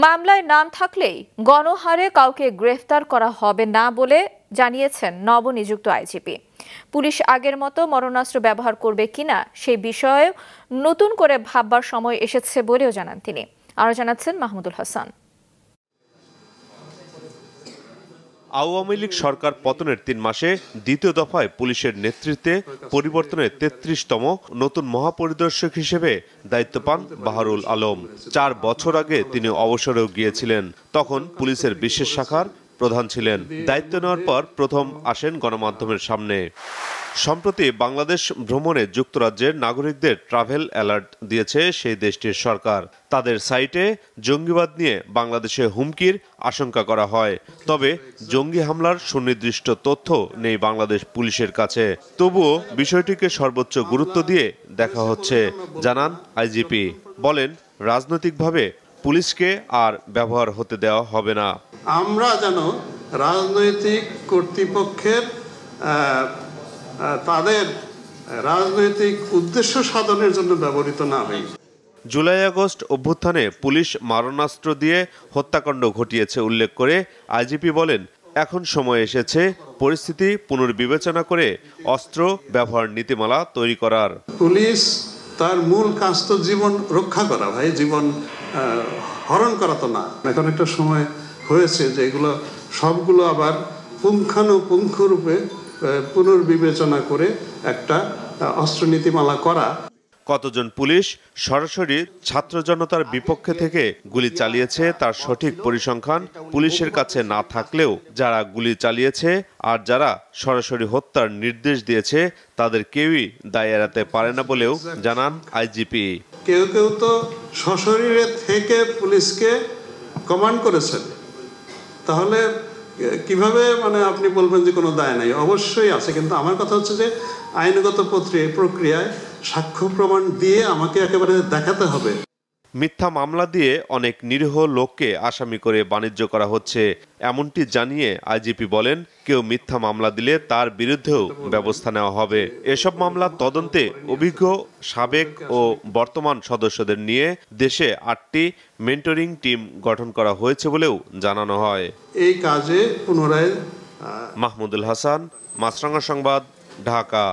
মামলায় নাম থাকলেই গণহারে কাউকে গ্রেফতার করা হবে না বলে জানিয়েছেন নবনিযুক্ত আইজিপি। পুলিশ আগের মতো মরণাস্ত্র ব্যবহার করবে কিনা সেই বিষয়ে নতুন করে ভাববার সময় এসেছে বলেও জানান তিনি। আরও জানাচ্ছেন মাহমুদুল হাসান। আওয়ামী লীগ সরকার পতনের ৩ মাসে দ্বিতীয় দফায় পুলিশের নেতৃত্বে পরিবর্তনের ৩৩তম নতুন মহাপরিদর্শক হিসেবে দায়িত্ব পান বাহারুল আলম। ৪ বছর আগে তিনি অবসরেও গিয়েছিলেন। তখন পুলিশের বিশেষ শাখার প্রধান ছিলেন। দায়িত্ব নেওয়ার পর প্রথম আসেন গণমাধ্যমের সামনে। সম্প্রতি বাংলাদেশ ভ্রমণে যুক্তরাজ্যের নাগরিকদের ট্রাভেল অ্যালার্ট দিয়েছে সেই দেশটির সরকার। তাদের সাইটে জঙ্গিবাদ নিয়ে বাংলাদেশে হুমকির আশঙ্কা করা হয়, তবে জঙ্গি হামলার সুনির্দিষ্ট তথ্য নেই বাংলাদেশ পুলিশের কাছে। তবুও বিষয়টিকে সর্বোচ্চ গুরুত্ব দিয়ে দেখা হচ্ছে, জানান আইজিপি। বলেন, রাজনৈতিকভাবে পুলিশকে আর ব্যবহার হতে দেওয়া হবে না। আমরা যেন রাজনৈতিক কর্তৃপক্ষের তাদের রাজনৈতিক উদ্দেশ্য সাধনের জন্য ব্যবহৃত না হয়। জুলাই আগস্ট অভ্যুত্থানে পুলিশ মারণাস্ত্র দিয়ে হত্যাকাণ্ড ঘটিয়েছে উল্লেখ করে আইজিপি বলেন, এখন সময় এসেছে পরিস্থিতি পুনর্বিবেচনা করে অস্ত্র ব্যবহার নীতিমালা তৈরি করার। পুলিশ তার মূল কাজ তো জীবন রক্ষা করা, ভাই, জীবন হরণ করা তো না। এখন একটা সময় হয়েছে যে এগুলো সবগুলো আবার পুঙ্খানুপুঙ্খরূপে পুনর্বিবেচনা করে একটা অস্ত্র নীতিমালা করা। কতজন পুলিশ সরাসরি ছাত্র জনতার বিপক্ষে থেকে গুলি চালিয়েছে তার সঠিক পরিসংখ্যান পুলিশের কাছে না থাকলেও যারা গুলি চালিয়েছে আর যারা সরাসরি হত্যার নির্দেশ দিয়েছে তাদের কেউই দায় এড়াতে পারে না বলেও জানান আইজিপি। কেউ কেউ তো সশরীরে থেকে পুলিশকে কমান্ড করেছেন, তাহলে কিভাবে আপনি বলবেন যে কোনো দায় নাই? অবশ্যই আছে, কিন্তু আমার কথা হচ্ছে যে আইনগত প্রক্রিয়ায় সাক্ষ্য প্রমাণ দিয়ে আমাকে একেবারে দেখাতে হবে। মিথ্যা মামলা দিয়ে অনেক নিরীহ লোককে আসামি করে বাণিজ্য করা হচ্ছে, এমনটি জানিয়ে আইজিপি বলেন, কেউ মিথ্যা মামলা দিলে তার বিরুদ্ধেও ব্যবস্থা নেওয়া হবে। এসব মামলার তদন্তে অভিজ্ঞ সাবেক ও বর্তমান সদস্যদের নিয়ে দেশে ৮টি মেন্টরিং টিম গঠন করা হয়েছে বলেও জানানো হয়। এই কাজে পুনরায় মাহমুদুল হাসান, মাছরাঙা সংবাদ, ঢাকা।